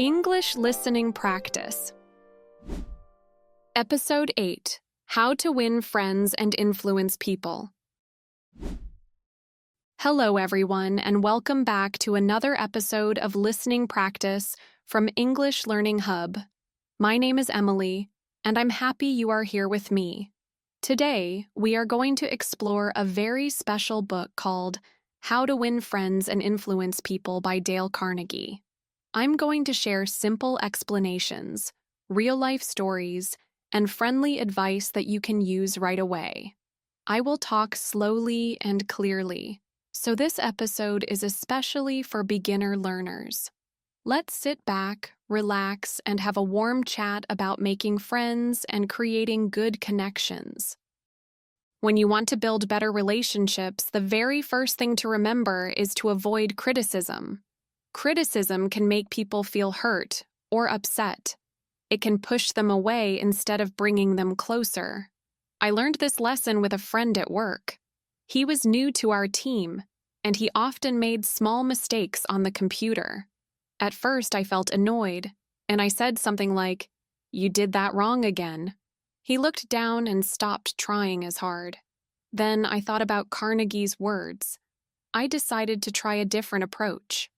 English Listening Practice. Episode 8: How to Win Friends and Influence People. Hello, everyone, and welcome back to another episode of Listening Practice from English Learning Hub. My name is Emily, and I'm happy you are here with me. Today, we are going to explore a very special book called How to Win Friends and Influence People by Dale Carnegie. I'm going to share simple explanations, real-life stories, and friendly advice that you can use right away. I will talk slowly and clearly, so this episode is especially for beginner learners. Let's sit back, relax, and have a warm chat about making friends and creating good connections. When you want to build better relationships, the very first thing to remember is to avoid criticism. Criticism can make people feel hurt or upset. It can push them away instead of bringing them closer. I learned this lesson with a friend at work. He was new to our team, and he often made small mistakes on the computer. At first, I felt annoyed, and I said something like, "You did that wrong again." He looked down and stopped trying as hard. Then I thought about Carnegie's words. I decided to try a different approach.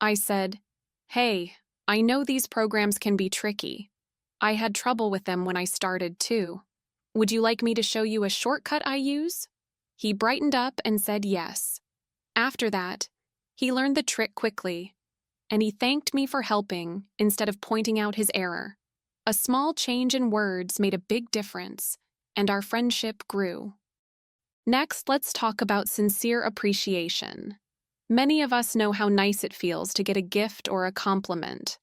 I said, "Hey, I know these programs can be tricky. I had trouble with them when I started too. Would you like me to show you a shortcut I use?" He brightened up and said yes. After that, he learned the trick quickly, and he thanked me for helping instead of pointing out his error. A small change in words made a big difference, and our friendship grew. Next, let's talk about sincere appreciation. Many of us know how nice it feels to get a gift or a compliment,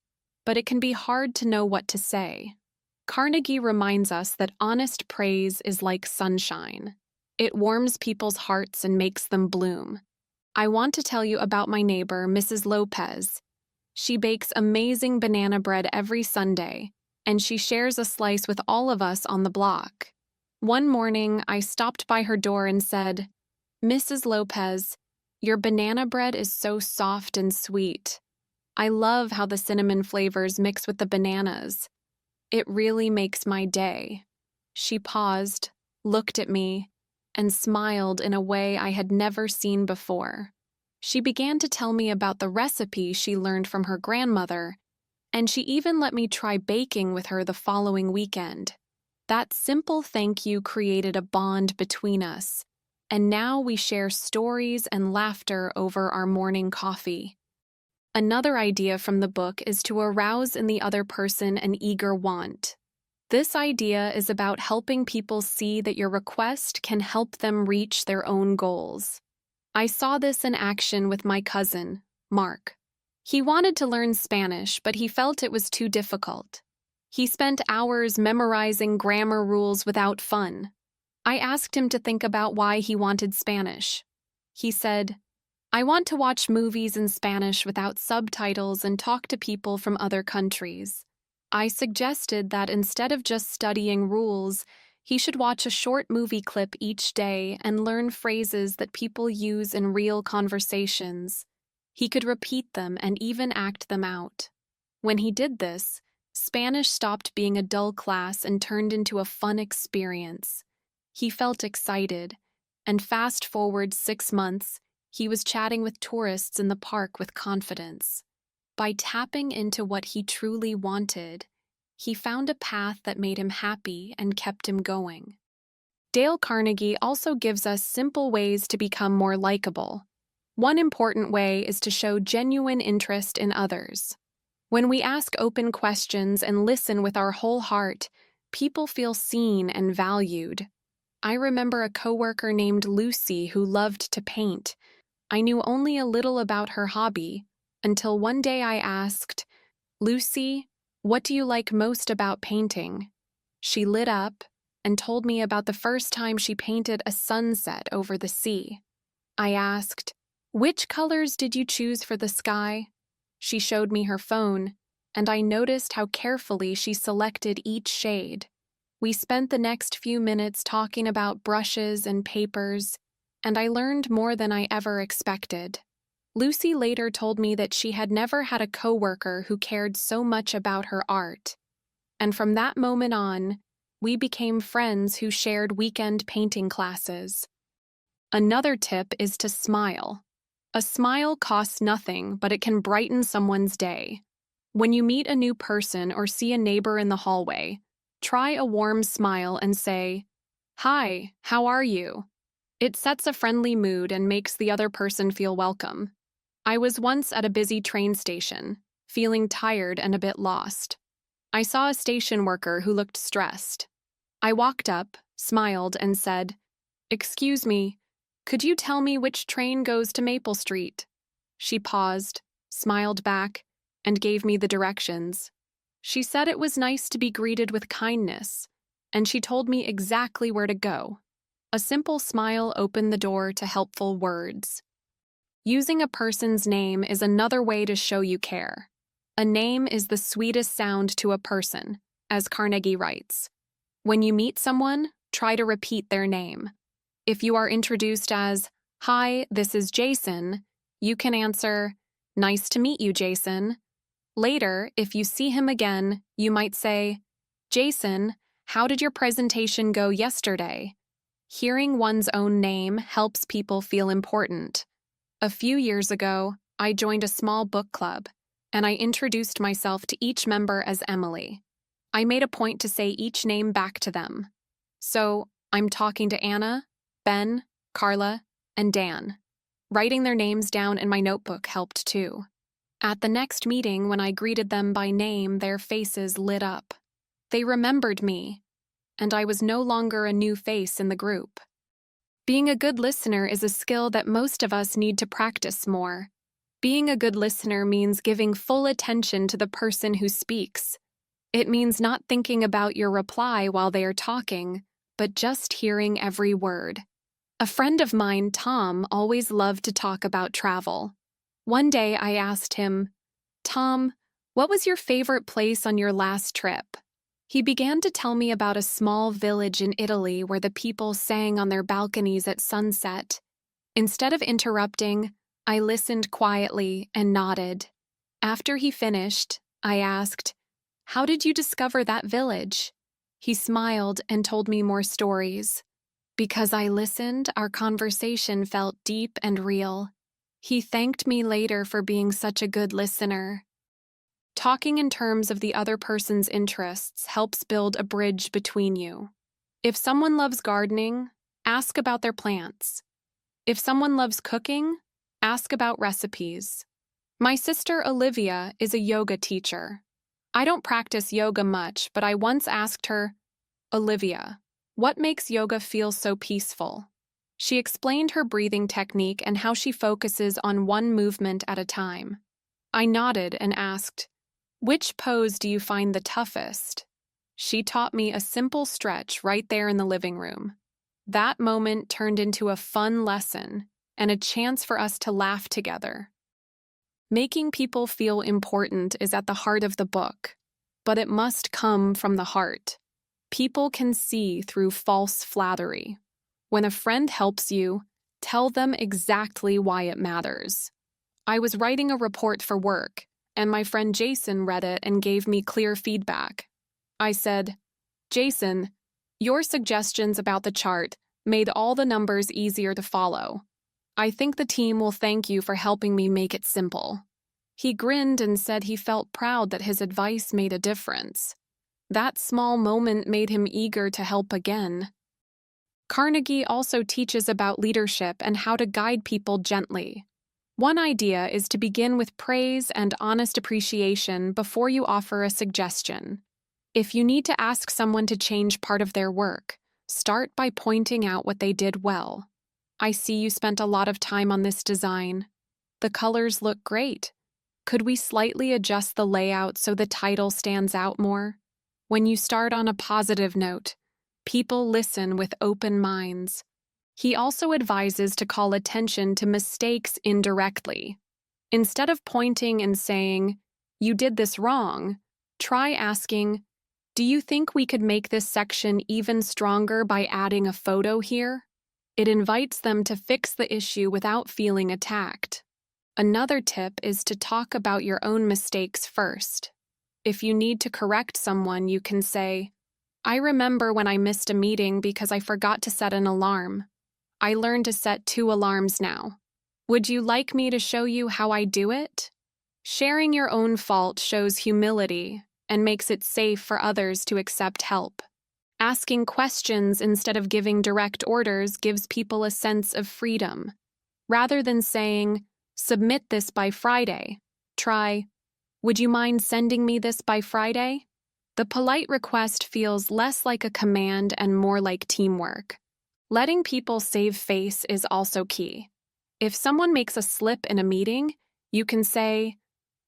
but it can be hard to know what to say. Carnegie reminds us that honest praise is like sunshine. It warms people's hearts and makes them bloom. I want to tell you about my neighbor, Mrs. Lopez. She bakes amazing banana bread every Sunday, and she shares a slice with all of us on the block. One morning, I stopped by her door and said, "Mrs. Lopez, your banana bread is so soft and sweet. I love how the cinnamon flavors mix with the bananas. It really makes my day." She paused, looked at me, and smiled in a way I had never seen before. She began to tell me about the recipe she learned from her grandmother, and she even let me try baking with her the following weekend. That simple thank you created a bond between us, and now we share stories and laughter over our morning coffee. Another idea from the book is to arouse in the other person an eager want. This idea is about helping people see that your request can help them reach their own goals. I saw this in action with my cousin, Mark. He wanted to learn Spanish, but he felt it was too difficult. He spent hours memorizing grammar rules without fun. I asked him to think about why he wanted Spanish. He said, "I want to watch movies in Spanish without subtitles and talk to people from other countries." I suggested that instead of just studying rules, he should watch a short movie clip each day and learn phrases that people use in real conversations. He could repeat them and even act them out. When he did this, Spanish stopped being a dull class and turned into a fun experience. He felt excited, and fast forward 6 months, he was chatting with tourists in the park with confidence. By tapping into what he truly wanted, he found a path that made him happy and kept him going. Dale Carnegie also gives us simple ways to become more likable. One important way is to show genuine interest in others. When we ask open questions and listen with our whole heart, people feel seen and valued. I remember a coworker named Lucy who loved to paint. I knew only a little about her hobby, until one day I asked, "Lucy, what do you like most about painting?" She lit up and told me about the first time she painted a sunset over the sea. I asked, "Which colors did you choose for the sky?" She showed me her phone, and I noticed how carefully she selected each shade. We spent the next few minutes talking about brushes and papers, and I learned more than I ever expected. Lucy later told me that she had never had a coworker who cared so much about her art. And from that moment on, we became friends who shared weekend painting classes. Another tip is to smile. A smile costs nothing, but it can brighten someone's day. When you meet a new person or see a neighbor in the hallway, try a warm smile and say, "Hi, how are you?" It sets a friendly mood and makes the other person feel welcome. I was once at a busy train station, feeling tired and a bit lost. I saw a station worker who looked stressed. I walked up, smiled, and said, "Excuse me, could you tell me which train goes to Maple Street?" She paused, smiled back, and gave me the directions. She said it was nice to be greeted with kindness, and she told me exactly where to go. A simple smile opened the door to helpful words. Using a person's name is another way to show you care. A name is the sweetest sound to a person, as Carnegie writes. When you meet someone, try to repeat their name. If you are introduced as, "Hi, this is Jason," you can answer, "Nice to meet you, Jason." Later, if you see him again, you might say, "Jason, how did your presentation go yesterday?" Hearing one's own name helps people feel important. A few years ago, I joined a small book club, and I introduced myself to each member as Emily. I made a point to say each name back to them. So, I'm talking to Anna, Ben, Carla, and Dan. Writing their names down in my notebook helped too. At the next meeting, when I greeted them by name, their faces lit up. They remembered me, and I was no longer a new face in the group. Being a good listener is a skill that most of us need to practice more. Being a good listener means giving full attention to the person who speaks. It means not thinking about your reply while they are talking, but just hearing every word. A friend of mine, Tom, always loved to talk about travel. One day I asked him, "Tom, what was your favorite place on your last trip?" He began to tell me about a small village in Italy where the people sang on their balconies at sunset. Instead of interrupting, I listened quietly and nodded. After he finished, I asked, "How did you discover that village?" He smiled and told me more stories. Because I listened, our conversation felt deep and real. He thanked me later for being such a good listener. Talking in terms of the other person's interests helps build a bridge between you. If someone loves gardening, ask about their plants. If someone loves cooking, ask about recipes. My sister Olivia is a yoga teacher. I don't practice yoga much, but I once asked her, "Olivia, what makes yoga feel so peaceful?" She explained her breathing technique and how she focuses on one movement at a time. I nodded and asked, "Which pose do you find the toughest?" She taught me a simple stretch right there in the living room. That moment turned into a fun lesson and a chance for us to laugh together. Making people feel important is at the heart of the book, but it must come from the heart. People can see through false flattery. When a friend helps you, tell them exactly why it matters. I was writing a report for work, and my friend Jason read it and gave me clear feedback. I said, "Jason, your suggestions about the chart made all the numbers easier to follow. I think the team will thank you for helping me make it simple." He grinned and said he felt proud that his advice made a difference. That small moment made him eager to help again. Carnegie also teaches about leadership and how to guide people gently. One idea is to begin with praise and honest appreciation before you offer a suggestion. If you need to ask someone to change part of their work, start by pointing out what they did well. "I see you spent a lot of time on this design. The colors look great. Could we slightly adjust the layout so the title stands out more?" When you start on a positive note, people listen with open minds. He also advises to call attention to mistakes indirectly. Instead of pointing and saying, "You did this wrong," try asking, "Do you think we could make this section even stronger by adding a photo here?" It invites them to fix the issue without feeling attacked. Another tip is to talk about your own mistakes first. If you need to correct someone, you can say, "I remember when I missed a meeting because I forgot to set an alarm. I learned to set 2 alarms now. Would you like me to show you how I do it?" Sharing your own fault shows humility and makes it safe for others to accept help. Asking questions instead of giving direct orders gives people a sense of freedom. Rather than saying, "Submit this by Friday," try, "Would you mind sending me this by Friday?" The polite request feels less like a command and more like teamwork. Letting people save face is also key. If someone makes a slip in a meeting, you can say,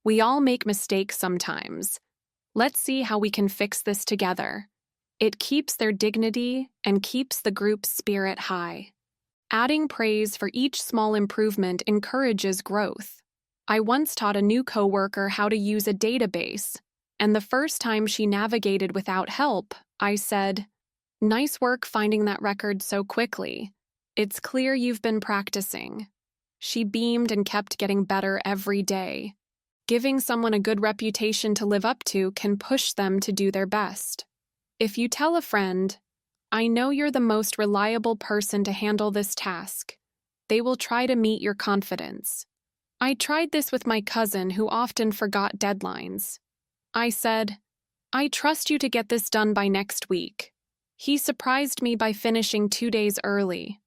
"We all make mistakes sometimes. Let's see how we can fix this together." It keeps their dignity and keeps the group's spirit high. Adding praise for each small improvement encourages growth. I once taught a new coworker how to use a database, and the first time she navigated without help, I said, "Nice work finding that record so quickly. It's clear you've been practicing." She beamed and kept getting better every day. Giving someone a good reputation to live up to can push them to do their best. If you tell a friend, "I know you're the most reliable person to handle this task," they will try to meet your confidence. I tried this with my cousin who often forgot deadlines. I said, "I trust you to get this done by next week." He surprised me by finishing 2 days early.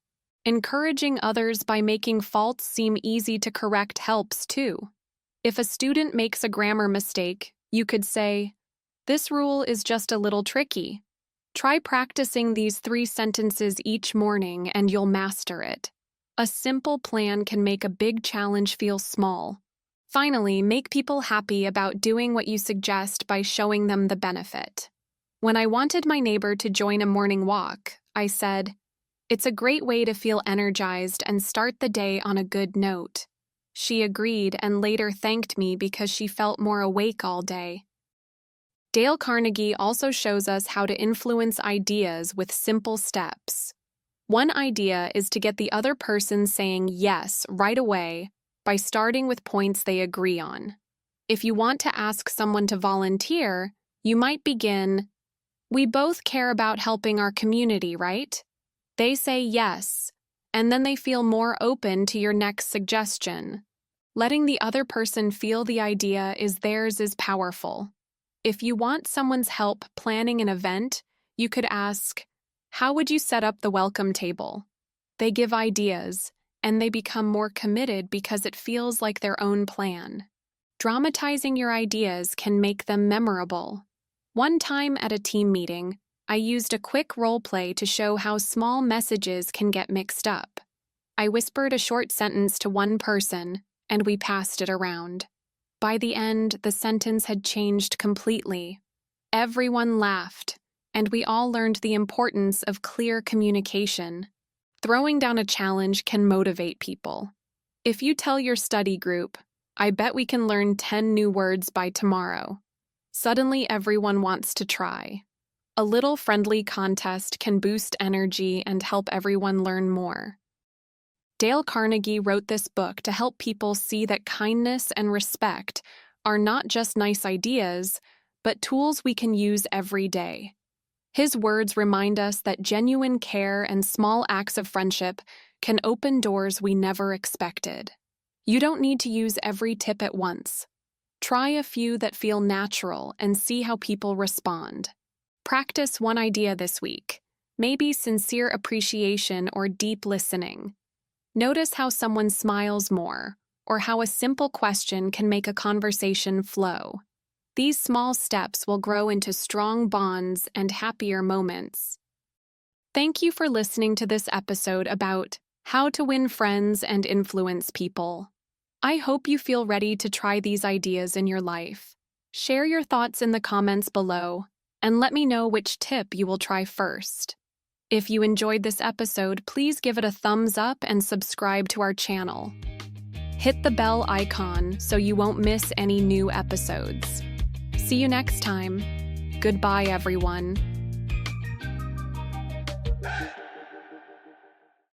Encouraging others by making faults seem easy to correct helps too. If a student makes a grammar mistake, you could say, "This rule is just a little tricky. Try practicing these 3 sentences each morning and you'll master it." A simple plan can make a big challenge feel small. Finally, make people happy about doing what you suggest by showing them the benefit. When I wanted my neighbor to join a morning walk, I said, "It's a great way to feel energized and start the day on a good note." She agreed and later thanked me because she felt more awake all day. Dale Carnegie also shows us how to influence ideas with simple steps. One idea is to get the other person saying yes right away by starting with points they agree on. If you want to ask someone to volunteer, you might begin, "We both care about helping our community, right?" They say yes, and then they feel more open to your next suggestion. Letting the other person feel the idea is theirs is powerful. If you want someone's help planning an event, you could ask, "How would you set up the welcome table?" They give ideas, and they become more committed because it feels like their own plan. Dramatizing your ideas can make them memorable. One time at a team meeting, I used a quick role play to show how small messages can get mixed up. I whispered a short sentence to one person, and we passed it around. By the end, the sentence had changed completely. Everyone laughed, and we all learned the importance of clear communication. Throwing down a challenge can motivate people. If you tell your study group, "I bet we can learn 10 new words by tomorrow," suddenly everyone wants to try. A little friendly contest can boost energy and help everyone learn more. Dale Carnegie wrote this book to help people see that kindness and respect are not just nice ideas, but tools we can use every day. His words remind us that genuine care and small acts of friendship can open doors we never expected. You don't need to use every tip at once. Try a few that feel natural and see how people respond. Practice one idea this week, maybe sincere appreciation or deep listening. Notice how someone smiles more, or how a simple question can make a conversation flow. These small steps will grow into strong bonds and happier moments. Thank you for listening to this episode about how to win friends and influence people. I hope you feel ready to try these ideas in your life. Share your thoughts in the comments below, and let me know which tip you will try first. If you enjoyed this episode, please give it a thumbs up and subscribe to our channel. Hit the bell icon so you won't miss any new episodes. See you next time. Goodbye, everyone.